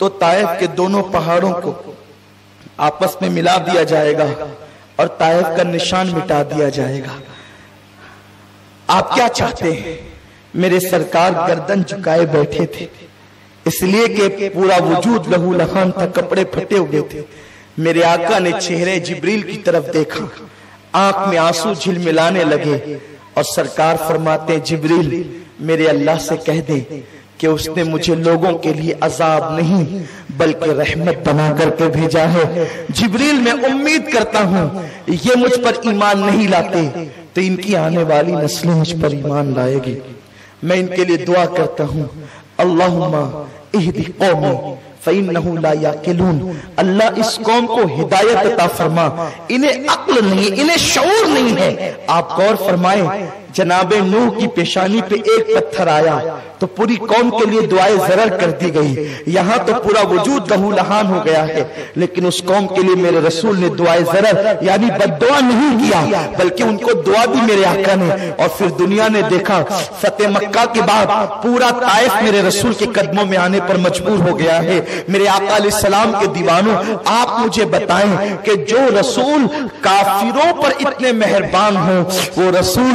تو طائف کے دونوں پہاڑوں کو آپس میں ملا دیا جائے گا اور طائف کا نشان مٹا دیا جائے گا۔ آپ کیا چاہتے ہیں؟ میرے سرکار گردن جھکائے بیٹھے تھے، اس لیے کہ پورا وجود لہو لہان تھا، کپڑے پھٹے ہوئے تھے۔ میرے آقا نے چہرے جبریل کی طرف دیکھا، آنکھ میں آنسو جھلملانے لگے اور سرکار فرماتے ہیں جبریل میرے اللہ سے کہہ دے کہ اس نے مجھے لوگوں کے لیے عذاب نہیں بلکہ رحمت بنا کر کے بھیجا ہے۔ جبریل میں امید کرتا ہوں یہ مجھ پر ایمان نہیں لاتے تو ان کی آنے والی نسلیں مجھ پر ایمان لائے گی۔ میں ان کے لیے دعا کرتا ہوں اللہم اہدی قومی فَإِنَّهُ لَا يَعْقِلُونَ، اللہ اس قوم کو ہدایت عطا فرما، انہیں عقل نہیں، انہیں شعور نہیں ہے۔ آپ غور فرمائیں جناب نوح کی پیشانی پہ ایک پتھر آیا تو پوری قوم کے لیے دعائے ضرر کر دی گئی، یہاں تو پورا وجود لہو لہان ہو گیا ہے، لیکن اس قوم کے لیے میرے رسول نے دعائے ضرر یعنی بد دعا نہیں کیا بلکہ ان کو دعا دی میرے آقا نے۔ اور پھر دنیا نے دیکھا فتح مکہ کے بعد پورا طائف میرے رسول کے قدموں میں آنے پر مجبور ہو گیا ہے۔ میرے آقا علیہ السلام کے دیوانوں آپ مجھے بتائیں کہ جو رسول کافروں پر اتنے مہربان ہوں وہ رسول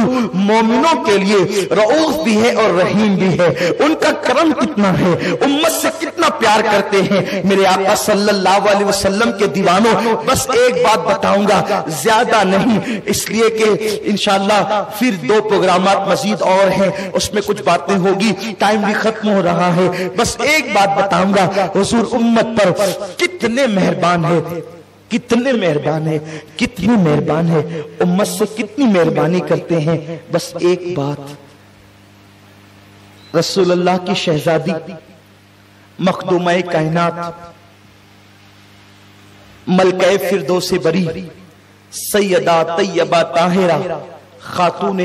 مومنوں کے لیے رؤوف بھی ہے اور رحیم بھی ہے، ان کا کرم کتنا ہے، امت سے کتنا پیار کرتے ہیں۔ میرے آقا صلی اللہ علیہ وسلم کے دیوانوں بس ایک بات بتاؤں گا، زیادہ نہیں، اس لیے کہ انشاءاللہ پھر 2 پروگرامات مزید اور ہیں، اس میں کچھ باتیں ہوگی، ٹائم بھی ختم ہو رہا ہے۔ بس ایک بات بتاؤں گا، حضور امت پر کتنے مہربان ہے، کتنے مہربان ہے، کتنی مہربان ہے، امت سے کتنی مہربانی کرتے ہیں۔ بس ایک بات، رسول اللہ کی شہزادی مخدومہ کائنات ملکہ فردوس بری سیدہ طیبہ طاہرہ خاتون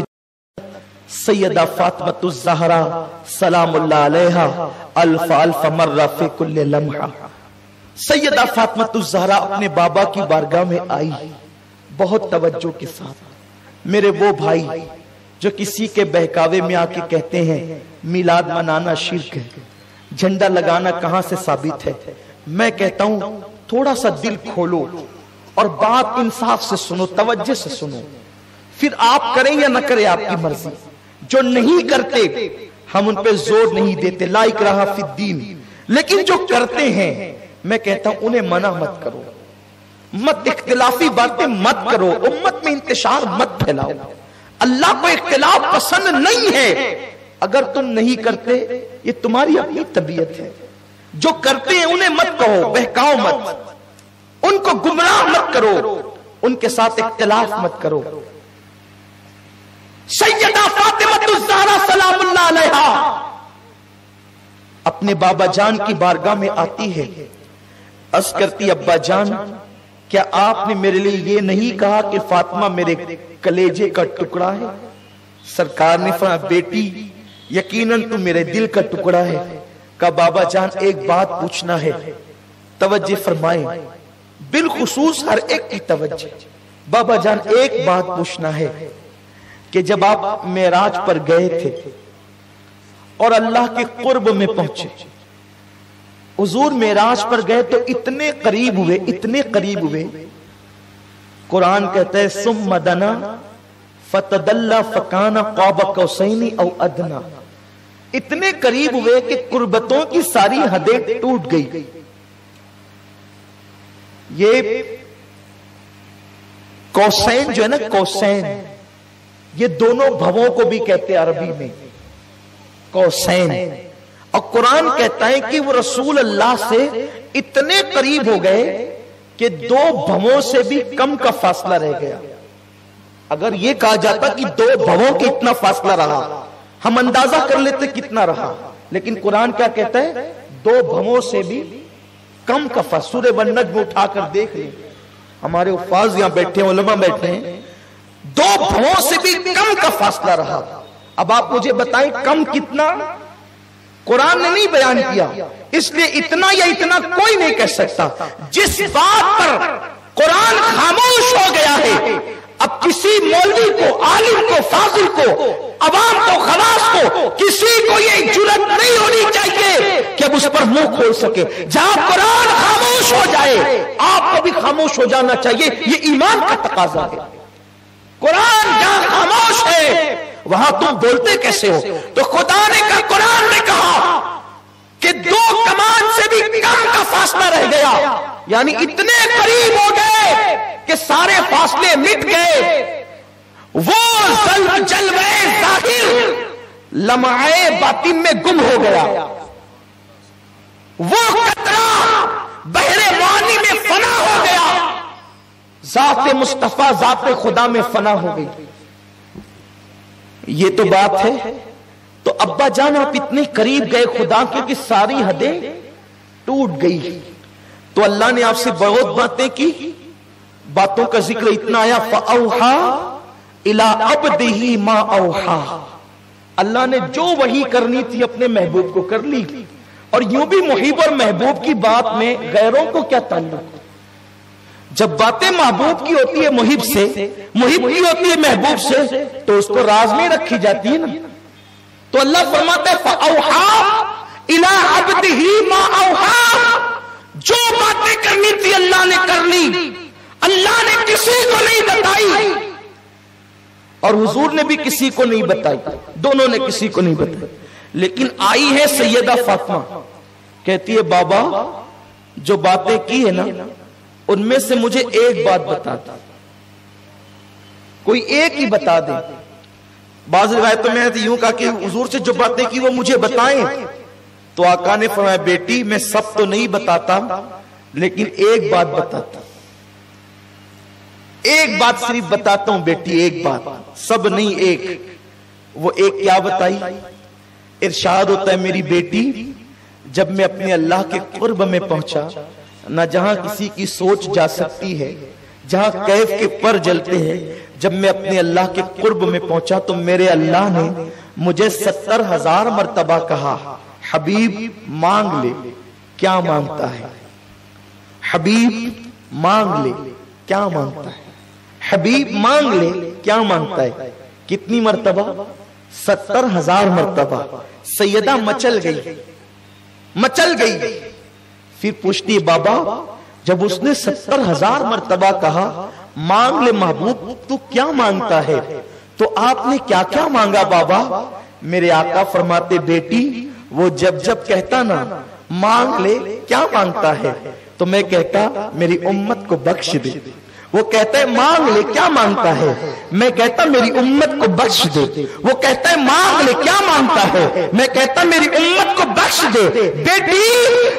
سیدہ فاطمۃ الزہرا سلام اللہ علیہا الف الف مرہ فی کل لمحہ۔ سیدہ فاطمۃ الزہرا اپنے بابا کی بارگاہ میں آئی بہت توجہ کے ساتھ۔ میرے وہ بھائی جو کسی کے بہکاوے میں آ کے کہتے ہیں میلاد منانا شرک ہے، جھنڈا لگانا کہاں سے ثابت ہے، میں کہتا ہوں تھوڑا سا دل کھولو اور بات انصاف سے سنو، توجہ سے سنو، پھر آپ کریں یا نہ کریں آپ کی مرضی۔ جو نہیں کرتے ہم ان پہ زور نہیں دیتے، لا اکراہ فی الدین، لیکن جو کرتے ہیں میں کہتا ہوں انہیں منع مت کرو، مت اختلافی باتیں مت کرو، امت میں انتشار مت پھیلاؤ۔ اللہ کو اختلاف پسند نہیں ہے، اگر تم نہیں کرتے یہ تمہاری اپنی طبیعت ہے۔ جو کرتے ہیں انہیں مت کہو، بہکاؤ مت، ان کو گمراہ مت کرو، ان کے ساتھ اختلاف مت کرو۔ سیدہ فاطمۃ الزہرا سلام اللہ علیہا اپنے بابا جان کی بارگاہ میں آتی ہے، عرض کرتی ابا جان کیا آپ نے میرے لیے یہ نہیں کہا کہ فاطمہ میرے کلیجے کا ٹکڑا ہے؟ سرکار نے فرمایا بیٹی یقیناً تو میرے دل کا ٹکڑا ہے۔ کہا بابا جان ایک بات پوچھنا ہے، توجہ فرمائیں، بالخصوص ہر ایک کی توجہ۔ بابا جان ایک بات پوچھنا ہے کہ جب آپ معراج پر گئے تھے اور اللہ کے قرب میں پہنچے، حضور معراج پر گئے تو اتنے قریب ہوئے، اتنے قریب ہوئے، قرآن کہتا ہے ثم دنا فتدلی فکان قاب قوسین او ادنا، اتنے قریب ہوئے کہ قربتوں کی ساری حدیں ٹوٹ گئی۔ یہ قوسین جو ہے نا، قوسین یہ دونوں بھووں کو بھی کہتے ہیں عربی میں، قوسین۔ اور قرآن کہتا ہے کہ وہ رسول اللہ سے اتنے قریب ہو گئے کہ 2 بھووں سے بھی کم کا فاصلہ رہ گیا۔ اگر یہ کہا جاتا کہ 2 بھووں کے اتنا فاصلہ رہا ہم اندازہ کر لیتے کتنا رہا، لیکن قرآن کیا کہتا ہے 2 بھووں سے بھی کم کا فاصلہ۔ سورہ والنجم اٹھا کر دیکھ لیں، ہمارے حفاظ یہاں بیٹھے ہیں، علماء بیٹھے ہیں، 2 بھووں سے بھی کم کا فاصلہ رہا۔ اب آپ مجھے بتائیں کم کتنا؟ قرآن نے نہیں بیان کیا، اس لیے اتنا یا اتنا کوئی نہیں کہہ سکتا۔ جس بات پر قرآن خاموش ہو گیا ہے، اب کسی مولوی کو، عالم کو، فاضل کو عوام کو، خواص کو، کسی کو یہ جرات نہیں ہونی چاہیے کہ اب اس پر منہ کھول سکے. جہاں قرآن خاموش ہو جائے آپ کو بھی خاموش ہو جانا چاہیے. یہ ایمان کا تقاضا ہے. قرآن جہاں خاموش ہے وہاں تم بولتے کیسے ہو؟ تو خدا نے کہا، قرآن نے کہا کہ 2 کمان سے بھی کم کا فاصلہ رہ گیا، یعنی اتنے قریب ہو گئے کہ سارے فاصلے مٹ گئے. وہ جلوے ظاہر لمحے باطن میں گم ہو گیا. وہ قطرہ بحر معانی میں فنا ہو گیا. ذات مصطفیٰ ذات خدا میں فنا ہو گئی. یہ تو بات ہے. تو ابا جان آپ اتنے قریب گئے خدا کے کہ ساری حدیں ٹوٹ گئی. تو اللہ نے آپ سے بہت باتیں کی. باتوں کا ذکر اتنا آیا فَأَوْحَا إِلَىٰ عَبْدِهِ مَا أَوْحَا. اللہ نے جو وحی کرنی تھی اپنے محبوب کو کر لی. اور یوں بھی محب اور محبوب کی بات میں غیروں کو کیا تعلق؟ جب باتیں محبوب کی ہوتی ہے محب سے، محب کی ہوتی ہے محبوب سے، تو اس کو راز میں رکھی جاتی ہے نا. تو اللہ فرماتا ہے فَأَوْحَا إِلَىٰ عَبْدِهِ مَا أَوْحَا. جو باتیں کرنی تھی اللہ نے کر لی. اللہ نے کسی کو نہیں بتائی اور حضور نے بھی کسی کو نہیں بتائی. دونوں نے کسی کو نہیں بتائی. لیکن آئی ہے سیدہ فاطمہ، کہتی ہے بابا جو باتیں کی ہے نا ان میں سے مجھے ایک بات بتا دیں، کوئی ایک ہی بتا دیں. بعض روایتوں میں یوں کہا کہ حضور سے جو باتیں کی وہ مجھے بتائیں. تو آقا نے فرمایا بیٹی میں سب تو نہیں بتاتا لیکن ایک بات بتاتا. ایک بات صرف بتاتا ہوں بیٹی، ایک بات، سب نہیں ایک. وہ ایک کیا بتائی؟ ارشاد ہوتا ہے میری بیٹی جب میں اپنے اللہ کے قرب میں پہنچا، نہ جہاں کسی کی سوچ جا سکتی ہے، جہاں کیف کے پر جلتے ہیں، جب میں اپنے اللہ کے قرب میں پہنچا تو میرے اللہ نے مجھے 70,000 مرتبہ کہا حبیب مانگ لے کیا مانگتا ہے. حبیب مانگ لے کیا مانگتا ہے. حبیب مانگ لے کیا مانگتا ہے. کتنی مرتبہ؟ 70,000 مرتبہ. سیدہ مچل گئی، مچل گئی. پھر پوچھتی بابا جب اس نے 70,000 مرتبہ کہا مانگ لے محبوب تو کیا مانگتا ہے، تو آپ نے کیا کیا مانگا بابا؟ میرے آقا فرماتے بیٹی وہ جب جب کہتا نا مانگ لے کیا مانگتا ہے تو میں کہتا میری امت کو بخش دے. وہ کہتا ہے مانگ لے کیا مانگتا ہے، میں کہتا میری امت کو بخش دے. وہ کہتا ہے مانگ لے کیا مانگتا ہے، میں کہتا میری امت کو بخش دے. بیٹی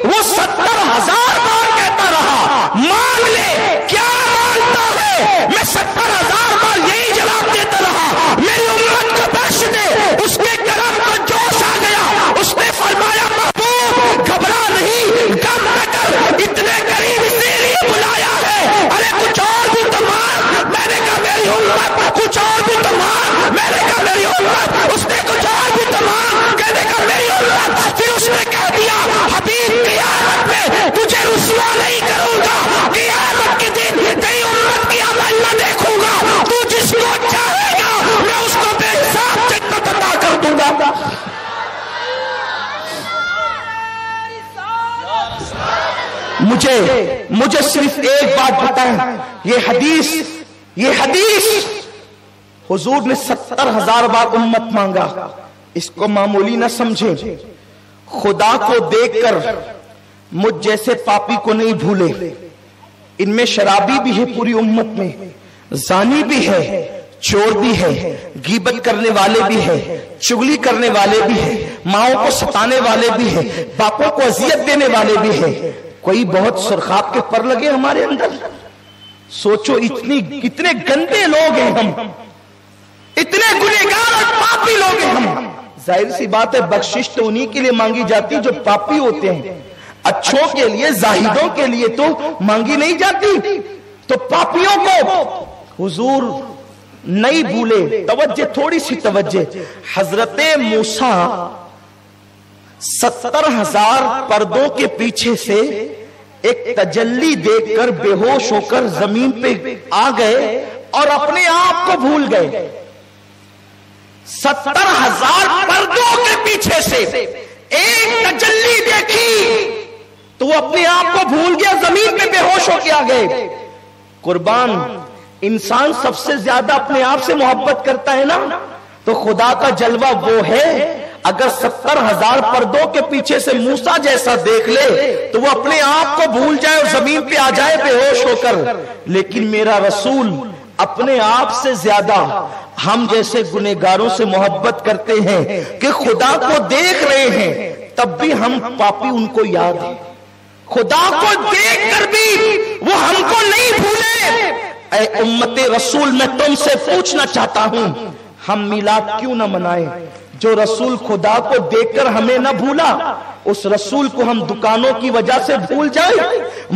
وہ 70,000 بار کہتا رہا مانگ لے کیا مانگتا ہے، میں 70,000 بار یہی جواب دیتا رہا میری امت کو بخش دے. اس کے کرم کو جوش آ گیا. اس نے فرمایا محبوب گھبرا نہیں، غم نہ کر، اتنے قریب اسی لیے بلایا ہے. ارے کچھ اور بھی تو مانگ. میں نے کہا میری امت کچھ اور بھی تو مانگ. میں نے کہا میری امت. اس نے کچھ اور بھی تو مانگ. کہنے کا میری امت. پھر اس نے کہہ دیا حبیب قیامت میں تجھے رسوا نہیں کروں گا. قیامت کے دن تیری امت کی عمل نہ دیکھوں گا. تو جس کو چاہے گا میں اس کو بے حساب جنت عطا کر دوں گا. مجھے صرف ایک بات بتائیں. یہ حدیث حضور نے 70,000 بار امت مانگا. اس کو معمولی نہ سمجھیں. خدا کو دیکھ کر مجھ جیسے پاپی کو نہیں بھولے. ان میں شرابی بھی ہے پوری امت میں، زانی بھی ہے، چور بھی ہے، غیبت کرنے والے بھی ہے، چغلی کرنے والے بھی ہے، ماؤں کو ستانے والے بھی ہے، باپوں کو اذیت دینے والے بھی ہے. کوئی بہت سرخاب کے پر لگے ہمارے اندر. سوچو اتنے گندے لوگ ہیں ہم، اتنے گنہگار اور پاپی لوگ ہیں ہم. ظاہر سی بات ہے بخشش تو انہی کے لیے مانگی جاتی جو پاپی ہوتے ہیں. اچھوں کے لیے زاہدوں کے لیے تو مانگی نہیں جاتی. تو پاپیوں کو حضور نہیں بھولے. توجہ، تھوڑی سی توجہ. حضرت موسیٰ 70,000 پردوں کے پیچھے سے ایک تجلی دیکھ کر بے ہوش ہو کر زمین پہ آ گئے اور اپنے آپ کو بھول گئے. 70,000 پردوں کے پیچھے سے ایک تجلی دیکھی تو وہ اپنے آپ کو بھول گیا, زمین پہ بے ہوش ہو کے آ گئے. قربان, انسان سب سے زیادہ اپنے آپ سے محبت کرتا ہے نا, تو خدا کا جلوہ وہ ہے اگر 70,000 پردوں کے پیچھے سے موسیٰ جیسا دیکھ لے تو وہ اپنے آپ کو بھول جائے اور زمین پہ آ جائے بے ہوش ہو کر. لیکن میرا رسول اپنے آپ سے زیادہ ہم جیسے گنہگاروں سے محبت کرتے ہیں کہ خدا کو دیکھ رہے ہیں تب بھی ہم پاپی ان کو یاد ہیں, خدا کو دیکھ کر بھی وہ ہم کو نہیں بھولے. اے امت رسول, میں تم سے پوچھنا چاہتا ہوں, ہم میلاد کیوں نہ منائیں؟ جو رسول خدا کو دیکھ کر ہمیں نہ بھولا, اس رسول کو ہم دکانوں کی وجہ سے بھول جائیں,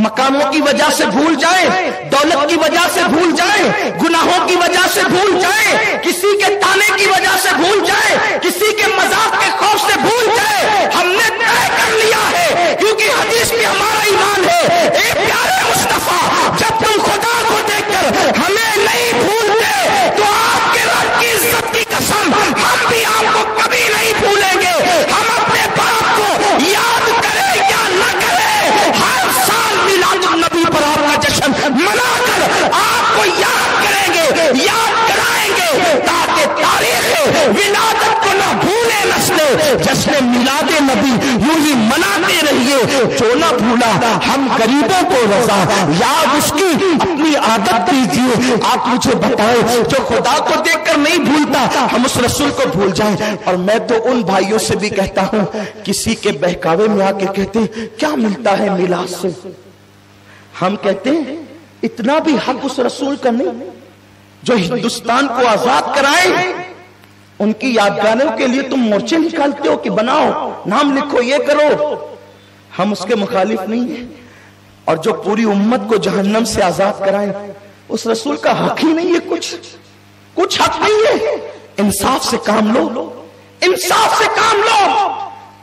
مکانوں کی وجہ سے بھول جائیں, دولت کی وجہ سے بھول جائیں, گناہوں کی وجہ سے بھول جائیں, کسی کے تانے کی وجہ سے بھول جائیں, کسی کے مذاق کے خوف سے بھول جائیں. ہم نے طے کر لیا ہے, کیونکہ حدیث میں ہمارا ایمان ہے, اے پیارے مصطفیٰ, جب تم خدا کو دیکھ کر ہمیں نہیں بھولتے تو آپ کے رب کی عزت کی قسم ہم بھی آپ کو کبھی نہیں بھولیں گے. ہم اپنے باپ کو یاد کرے یا نہ کرے, ہر سال میلاد النبی پر آپ کا جشن منا کر آپ کو یاد کریں گے, یاد کرائیں گے, تاکہ تاریخ ولادت کو نہ بھولے نسلیں. جشن میلاد نبی یوں ہی مناتے رہیے, جو نہ بھولا ہم غریبوں کو رضا یاد اس کی اپنی عادت دیجیے. آپ مجھے بتائیں, جو خدا کو دیکھ کر نہیں بھولتا ہم اس رسول کو بھول جائیں. اور میں تو ان بھائیوں سے بھی کہتا ہوں, کسی کے بہکاوے میں آ کے کہتے ہیں کیا ملتا ہے میلاد سے, ہم کہتے ہیں اتنا بھی حق اس رسول کا نہیں جو ہندوستان کو آزاد کرائے. ان کی یادگاروں کے لیے تم مورچے نکالتے ہو کہ بناؤ, نام لکھو, یہ کرو. ہم اس کے مخالف نہیں ہیں. اور جو پوری امت کو جہنم سے آزاد کرائیں, اس رسول کا حق ہی نہیں ہے, کچھ حق نہیں ہے. انصاف سے کام لو, انصاف سے کام لو.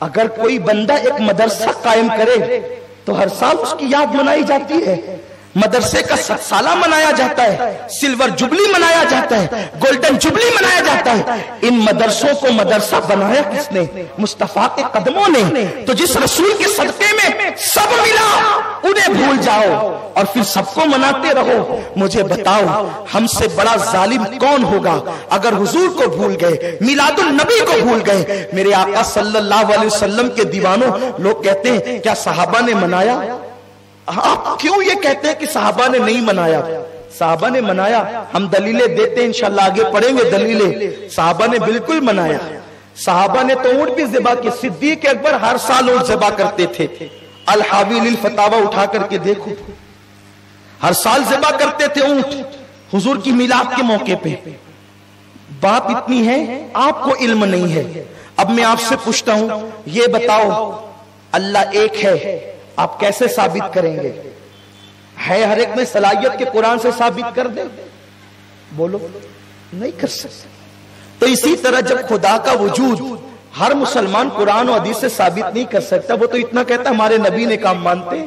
اگر کوئی بندہ ایک مدرسہ قائم کرے تو ہر سال اس کی یاد منائی جاتی ہے, مدرسے کا 7 سالہ منایا جاتا ہے, سلور جبلی منایا جاتا ہے, گولڈن جبلی منایا جاتا ہے. ان مدرسوں کو مدرسہ بنایا کس نے؟ مصطفیٰ کے قدموں نے. تو جس رسول کے صدقے میں سب ملا انہیں بھول جاؤ اور پھر سب کو مناتے رہو. مجھے بتاؤ ہم سے بڑا ظالم کون ہوگا اگر حضور کو بھول گئے, میلاد النبی کو بھول گئے. میرے آقا صلی اللہ علیہ وسلم کے دیوانوں, لوگ کہتے ہیں کیا صحابہ نے منایا؟ آپ کیوں یہ کہتے ہیں کہ صحابہ نے نہیں منایا؟ صحابہ نے منایا, ہم دلیلیں دیتے ہیں, انشاءاللہ آگے پڑھیں گے دلیلیں. صحابہ نے بالکل منایا. صحابہ نے تو اونٹ بھی ذبح کی. صدیق اکبر ہر سال اونٹ ذبح کرتے تھے. الحاوی للفتاوی اٹھا کر کے دیکھو, ہر سال ذبح کرتے تھے اونٹ حضور کی میلاد کے موقع پہ. بات اتنی ہے آپ کو علم نہیں ہے. اب میں آپ سے پوچھتا ہوں, یہ بتاؤ اللہ ایک ہے, آپ کیسے ثابت کریں گے؟ ہے ہر ایک میں صلاحیت کے قرآن سے ثابت کر دیں؟ بولو, نہیں کر سکتے. تو اسی طرح جب خدا کا وجود ہر مسلمان قرآن و حدیث سے ثابت نہیں کر سکتا, وہ تو اتنا کہتا ہمارے نبی نے کام مانتے ہیں,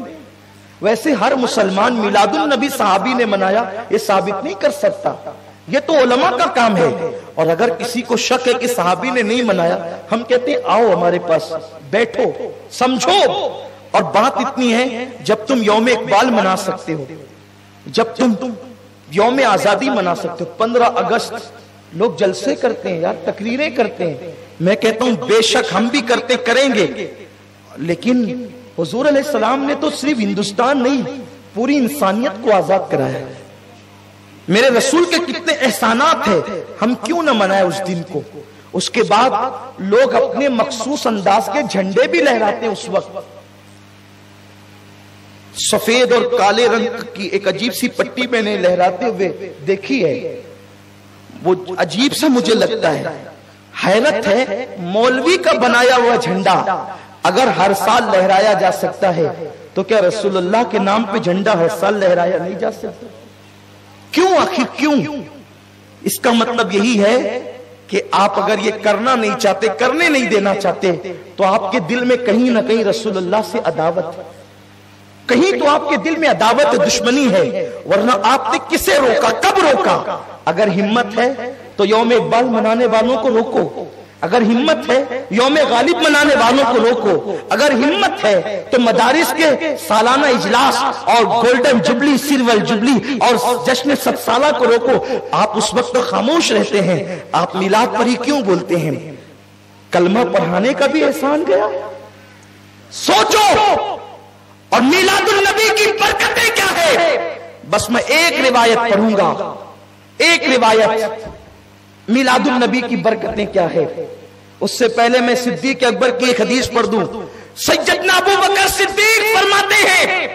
ویسے ہر مسلمان میلاد النبی صحابی نے منایا یہ ثابت نہیں کر سکتا. یہ تو علماء کا کام ہے. اور اگر کسی کو شک ہے کہ صحابی نے نہیں منایا, ہم کہتے ہیں آؤ ہمارے پاس, بیٹھو, سمجھو. اور بات اتنی ہے, جب تم یوم اقبال منا سکتے ہو, جب تم یوم آزادی منا سکتے ہو, 15 اگست لوگ جلسے کرتے ہیں یار, تقریریں کرتے ہیں, میں کہتا ہوں بے شک ہم بھی کرتے کریں گے, لیکن حضور علیہ السلام نے تو صرف ہندوستان نہیں پوری انسانیت کو آزاد کرایا ہے. میرے رسول کے کتنے احسانات ہیں, ہم کیوں نہ منائے اس دن کو. اس کے بعد لوگ اپنے مخصوص انداز کے جھنڈے بھی لہراتے ہیں. اس وقت سفید اور کالے رنگ کی ایک عجیب سی پٹی میں نے لہراتے ہوئے دیکھی ہے, وہ عجیب سا مجھے لگتا ہے. حیرت ہے, مولوی کا بنایا ہوا جھنڈا اگر ہر سال لہرایا جا سکتا ہے تو کیا رسول اللہ کے نام پہ جھنڈا ہر سال لہرایا نہیں جا سکتا؟ کیوں آخر کیوں؟ اس کا مطلب یہی ہے کہ آپ اگر یہ کرنا نہیں چاہتے, کرنے نہیں دینا چاہتے, تو آپ کے دل میں کہیں نہ کہیں رسول اللہ سے عداوت, کہیں تو آپ کے دل میں عداوت دشمنی ہے. ورنہ آپ نے کسے روکا, کب روکا؟ اگر ہمت ہے تو یوم اقبال منانے والوں کو روکو، اگر ہمت ہے یوم غالب منانے والوں کو روکو، اگر ہمت ہے تو مدارس کے سالانہ اجلاس اور گولڈن جبلی، سلور جبلی اور جشن 7 سالہ کو روکو۔ آپ اس وقت خاموش رہتے ہیں، آپ میلاد پر ہی کیوں بولتے ہیں؟ کلمہ پڑھانے کا بھی احسان گیا، سوچو۔ اور میلاد النبی کی برکتیں کیا ہے؟ بس میں ایک روایت پڑھوں گا، ایک روایت میلاد النبی کی برکتیں کیا ہے۔ اس سے پہلے میں صدیق اکبر کی ایک حدیث پڑھ دوں۔ سیدنا ابو بکر صدیق فرماتے ہیں،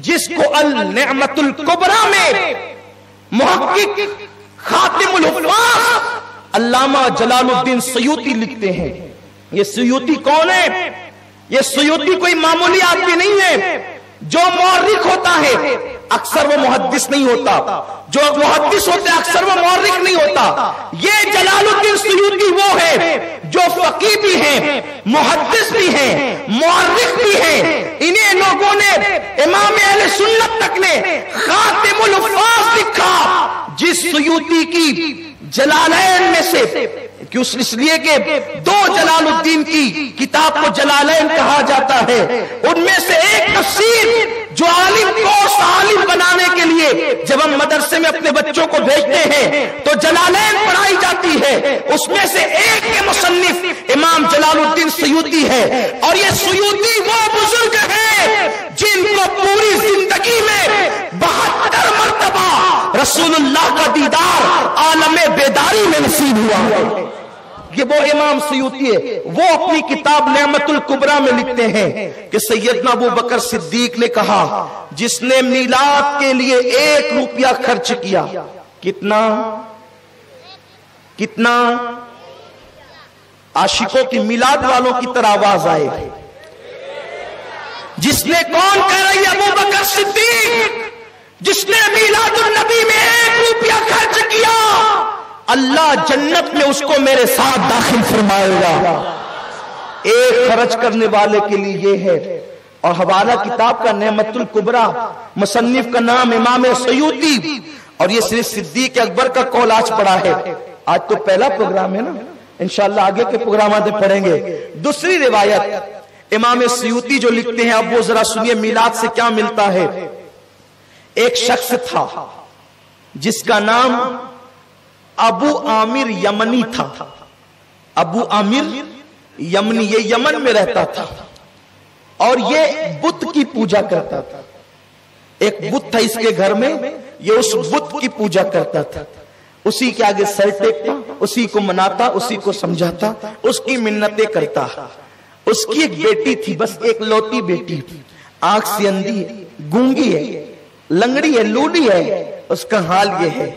جس کو النعمت الکبریٰ میں محقق خاتم الحفاظ علامہ جلال الدین سیوطی لکھتے ہیں۔ یہ سیوطی کون ہے؟ یہ سیوطی کوئی معمولی آدمی نہیں ہے۔ جو مورخ ہوتا ہے اکثر وہ محدث نہیں ہوتا، جو محدث ہوتے اکثر وہ مورخ نہیں ہوتا۔ یہ جلال الدین سیوطی وہ ہے جو فقیہ بھی ہیں، محدث بھی ہیں، مورخ بھی ہیں۔ انہیں لوگوں نے امام اہل سنت تک نے خاتم الحفاظ لکھا۔ جس سیوطی کی جلالین میں سے، کیوں؟ اس لیے کہ 2 جلال الدین کی کتاب کو جلالین کہا جاتا ہے، ان میں سے ایک تفسیر جو عالم کو عالم بنانے کے لیے جب ہم مدرسے میں اپنے بچوں کو بھیجتے ہیں تو جلالین پڑھائی جاتی ہے، اس میں سے ایک کے مصنف امام جلال الدین سیوطی ہے۔ اور یہ سیوطی وہ بزرگ ہیں جن کو پوری زندگی میں 72 مرتبہ رسول اللہ کا دیدار عالم بیداری میں نصیب ہوا ہے۔ یہ وہ امام سیوطی ہے۔ وہ اپنی کتاب نعمت الکبریٰ میں لکھتے ہیں کہ سیدنا ابو بکر صدیق نے کہا، جس نے میلاد کے لیے 1 روپیہ خرچ کیا، کتنا عاشقوں کی میلاد والوں کی طرح آواز آئے، جس نے، کون کہہ رہی ہے؟ ابو بکر صدیق، جس نے میلاد النبی میں 1 روپیہ خرچ کیا، اللہ جنت میں اس کو میرے ساتھ داخل فرمائے گا۔ ایک خرچ کرنے والے کے لیے یہ ہے۔ اور حوالہ کتاب کا نعمت الکبریٰ، مصنف کا نام امام سیوطی، اور یہ صرف صدیق اکبر کا قول آج پڑھا ہے۔ آج تو پہلا پروگرام ہے نا، انشاءاللہ آگے کے پروگرامات میں پڑھیں گے۔ دوسری روایت امام سیوطی جو لکھتے ہیں، اب وہ ذرا سنیے میلاد سے کیا ملتا ہے۔ ایک شخص تھا جس کا نام ابو عامر یمنی تھا۔ ابو عامر یمنی، یہ یمن میں رہتا تھا اور یہ بت کی پوجا کرتا تھا۔ ایک بت تھا اس کے گھر میں، یہ اس بت کی پوجا کرتا تھا، اسی کے آگے سر ٹیکتا، اسی کو مناتا، اسی کو سمجھاتا، اس کی منتیں کرتا۔ اس کی ایک بیٹی تھی، بس ایک لوتی بیٹی، آنکھ سے اندھی ہے، گونگی ہے، لنگڑی ہے، لوڈی ہے، اس کا حال یہ ہے۔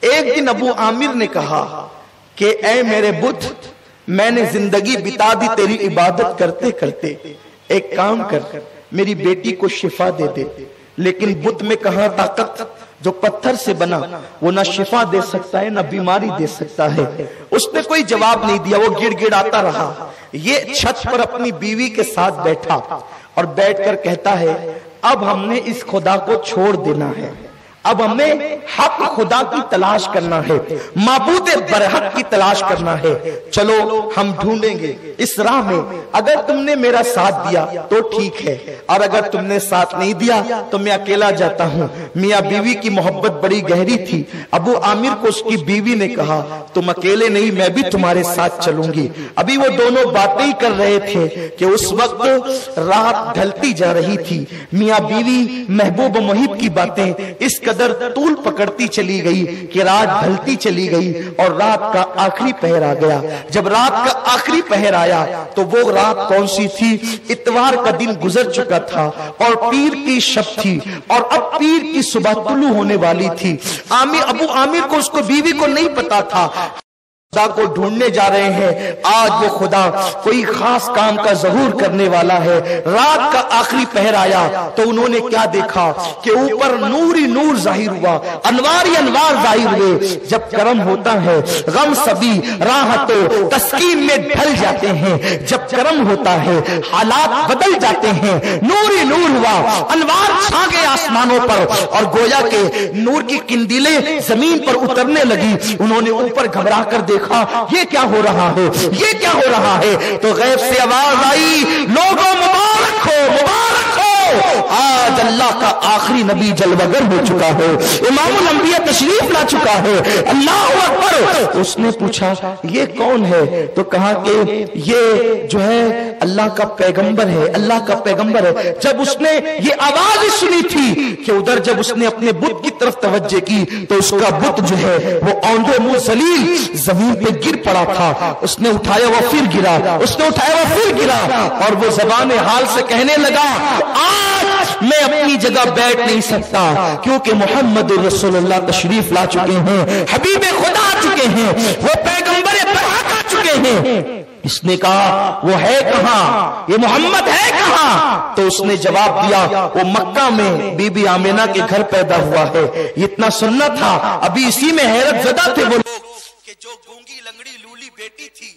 ایک دن ابو عامر نے کہا کہ اے میرے بت، میں نے زندگی بتا دی تیری عبادت کرتے کرتے، ایک کام کر، میری بیٹی کو شفا دے دے۔ لیکن بت میں کہاں طاقت، جو پتھر سے بنا وہ نہ شفا دے سکتا ہے نہ بیماری دے سکتا ہے۔ اس نے کوئی جواب نہیں دیا، وہ گڑ گڑاتا رہا۔ یہ چھت پر اپنی بیوی کے ساتھ بیٹھا اور بیٹھ کر کہتا ہے، اب ہم نے اس خدا کو چھوڑ دینا ہے، اب ہمیں حق خدا کی تلاش کرنا ہے، معبود برحق کی تلاش کرنا ہے۔ چلو ہم ڈھونڈیں گے اس راہ میں، اگر تم نے میرا ساتھ دیا تو ٹھیک ہے، اور اگر تم نے ساتھ نہیں دیا تو میں اکیلا جاتا ہوں۔ میاں بیوی کی محبت بڑی گہری تھی۔ ابو عامر کو اس کی بیوی نے کہا، تم اکیلے نہیں، میں بھی تمہارے ساتھ چلوں گی۔ ابھی وہ دونوں باتیں ہی کر رہے تھے کہ اس وقت رات ڈھلتی جا رہی تھی۔ میاں بیوی محبوب و محب کی باتیں اس قدر طول پکڑتی چلی گئی کہ رات ڈھلتی چلی گئی اور رات کا آخری پہر آ گیا۔ جب رات کا آخری پہر آیا تو وہ رات کون سی تھی؟ اتوار کا دن گزر چکا تھا اور پیر کی شب تھی، اور اب پیر کی صبح طلوع ہونے والی تھی۔ ابو عامر کو، اس کو بیوی کو نہیں پتا تھا۔ خدا کو ڈھونڈنے جا رہے ہیں، آج وہ خدا کوئی خاص کام کا ظہور کرنے والا ہے۔ رات کا آخری پہر آیا تو انہوں نے کیا دیکھا کہ اوپر نور ہی نور ظاہر ہوا، انوار ہی انوار ظاہر ہوئے۔ جب کرم ہوتا ہے غم سبھی راحتوں تسکین میں ڈھل جاتے ہیں، جب کرم ہوتا ہے حالات بدل جاتے ہیں۔ نور ہی نور ہوا، انوار چھا گئے آسمانوں پر، اور گویا کہ نور کی قندیلیں زمین پر اترنے لگی۔ انہوں نے اوپر گھبرا کر دیکھا یہ کیا ہو رہا ہے، یہ کیا ہو رہا ہے؟ تو غیب سے آواز آئی، لوگوں مبارک ہو، مبارک ہو، آج اللہ کا آخری نبی جلوگر ہو چکا ہے، امام الانبیاء تشریف لا چکا ہے۔ اللہ اکبر۔ اس نے پوچھا یہ کون ہے؟ تو کہا کہ یہ جو ہے اللہ کا پیغمبر ہے، اللہ کا پیغمبر ہے۔ جب اس نے یہ آواز سنی تھی کہ ادھر جب اس نے اپنے بت کی طرف توجہ کی تو اس کا بت جو ہے وہ اوندے منہ ذلیل زمین پہ گر پڑا تھا۔ اس نے اٹھایا وہ پھر گرا، اس نے اٹھایا وہ پھر گرا، اور وہ زبان حال سے کہنے لگا آج میں اپنی جگہ بیٹھ نہیں سکتا، کیونکہ محمد رسول اللہ تشریف لا چکے ہیں، حبیب خدا آ چکے ہیں، وہ پیغمبر برحق آ چکے ہیں۔ اس نے کہا وہ ہے کہاں، یہ محمد ہے کہاں؟ تو اس نے جواب دیا وہ مکہ میں بی بی آمینہ کے گھر پیدا ہوا ہے۔ اتنا سننا تھا، ابھی اسی میں حیرت زدہ تھے وہ لوگ کہ جو گونگی لنگڑی لولی بیٹی تھی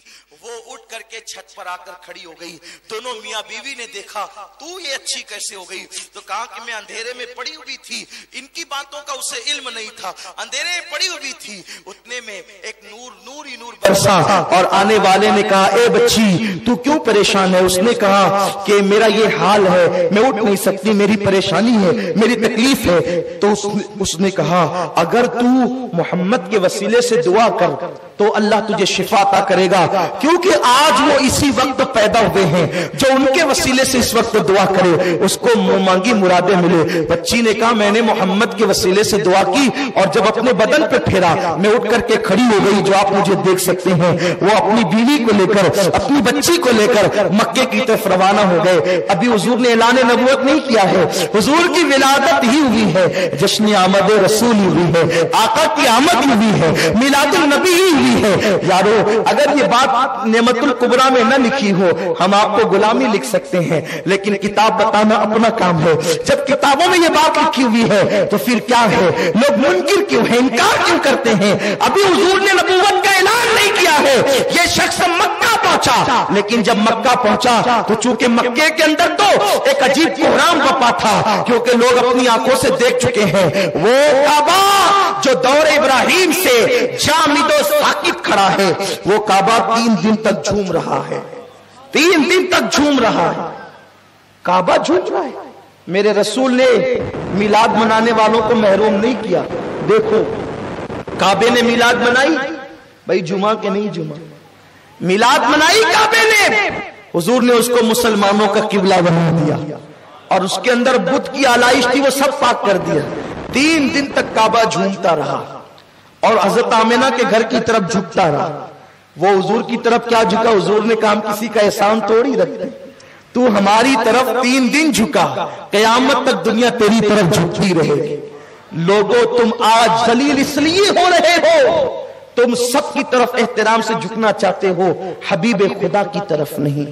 وہ اٹھ کر کے چھت پر آ کر کھڑی ہو گئی۔ دونوں میاں بیوی نے دیکھا تو یہ اچھی کیسے ہو گئی؟ تو کہا کہ میں اندھیرے میں پڑی ہوئی تھی، ان کی باتوں کا اسے علم نہیں تھا، اندھیرے میں پڑی ہوئی تھی، اتنے میں ایک نور نور ہی نور برسا، اور آنے والے نے کہا اے بچی تو کیوں پریشان ہے؟ اس نے کہا کہ میرا یہ حال ہے، میں اٹھ نہیں سکتی، میری پریشانی ہے، میری تکلیف ہے۔ تو اس نے کہا اگر تو محمد کے وسیلے سے دعا کر تو اللہ تجھے شفا عطا کرے گا، کیونکہ آج وہ اسی وقت پیدا ہوئے ہیں، جو ان کے وسیلے سے اس وقت دعا کرے اس کو منہ مانگی مرادیں ملے۔ بچی نے کہا میں نے محمد کے وسیلے سے دعا کی، اور جب اپنے بدن پہ پھیرا میں اٹھ کر کے کھڑی ہو گئی، جو آپ مجھے دیکھ سکتے ہیں۔ وہ اپنی بیوی کو لے کر، اپنی بچی کو لے کر مکے کی طرف روانہ ہو گئے۔ ابھی حضور نے اعلان نبوت نہیں کیا ہے، حضور کی ولادت ہی ہوئی ہے، جشن آمد رسول ہی ہوئی ہے، آقا کی آمد ہی ہوئی ہے، میلاد النبی ہی ہوئی ہے۔ یارو اگر یہ بات نعمت الکبریٰ میں نہ لکھی ہو ہم آپ کو غلامی لکھ سکتے ہیں، لیکن کتاب بتانا اپنا کام ہے۔ جب کتابوں میں یہ بات لکھی ہوئی ہے تو پھر کیا ہے؟ لوگ منکر کیوں ہیں، انکار کیوں کرتے ہیں؟ ابھی حضور نے نبوت کا اعلان نہیں کیا ہے، یہ شخص مکہ پہنچا، لیکن جب مکہ پہنچا تو چونکہ مکے کے اندر تو ایک عجیب بحران بپا تھا، کیونکہ لوگ اپنی آنکھوں سے دیکھ چکے ہیں وہ کعبہ جو دور ابراہیم سے جامد و ثاقب کھڑا ہے، وہ کعبہ 3 دن تک جھوم رہا ہے، 3 دن تک جھوم رہا ہے، کعبہ جھوم رہا ہے۔ میرے رسول نے میلاد منانے والوں کو محروم نہیں کیا۔ دیکھو کعبے نے میلاد منائی، بھائی جمعہ کے نہیں جمعہ، میلاد منائی کعبے نے، حضور نے اس کو مسلمانوں کا قبلہ بنا دیا، اور اس کے اندر بت کی آلائش تھی وہ سب پاک کر دیا۔ 3 دن تک کعبہ جھومتا رہا، اور حضرت آمینہ کے گھر کی طرف جھکتا رہا۔ وہ حضور کی طرف کیا جھکا؟ حضور نے کہا ہم کسی کا احسان توڑی رکھتے، تو ہماری طرف 3 دن جھکا، قیامت تک دنیا تیری طرف جھکتی رہے گی۔ لوگوں تم آج ذلیل اس لیے ہو رہے ہو، تم سب کی طرف احترام سے جھکنا چاہتے ہو، حبیب خدا کی طرف نہیں۔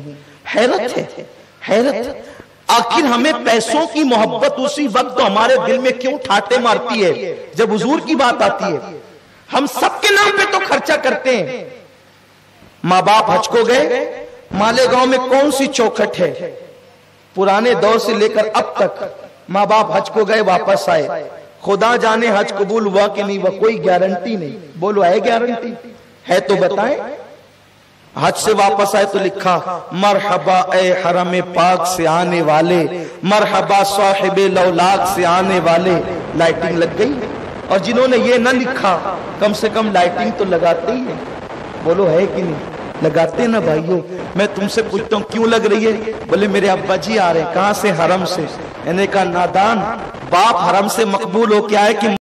حیرت ہے، حیرت۔ آخر ہمیں پیسوں کی محبت اسی وقت تو ہمارے دل میں کیوں ٹھاٹے مارتی ہے جب حضور کی بات آتی ہے؟ ہم سب کے نام پہ تو خرچہ کرتے ہیں۔ ماں باپ حج کو گئے، مالیگاؤں میں کون سی چوکھٹ ہے؟ پرانے دور سے لے کر اب تک ماں باپ حج کو گئے واپس آئے، خدا جانے حج قبول ہوا کہ نہیں ہوا، کوئی گارنٹی نہیں۔ بولو ہے گارنٹی؟ ہے تو بتائیں۔ حج سے واپس آئے تو لکھا مرحبا اے حرم پاک سے آنے والے، مرحبا صاحب لولاک سے آنے والے۔ لائٹنگ لگ گئی، اور جنہوں نے یہ نہ لکھا کم سے کم لائٹنگ تو لگاتے ہی ہیں۔ بولو ہے کہ نہیں؟ لگاتے نا بھائیوں۔ میں تم سے پوچھتا ہوں کیوں لگ رہی ہے؟ بولے میرے ابا جی آ رہے ہیں۔ کہاں سے؟ حرم سے۔ میں نے کہا نادان، باپ حرم سے مقبول ہو کے آئے کہ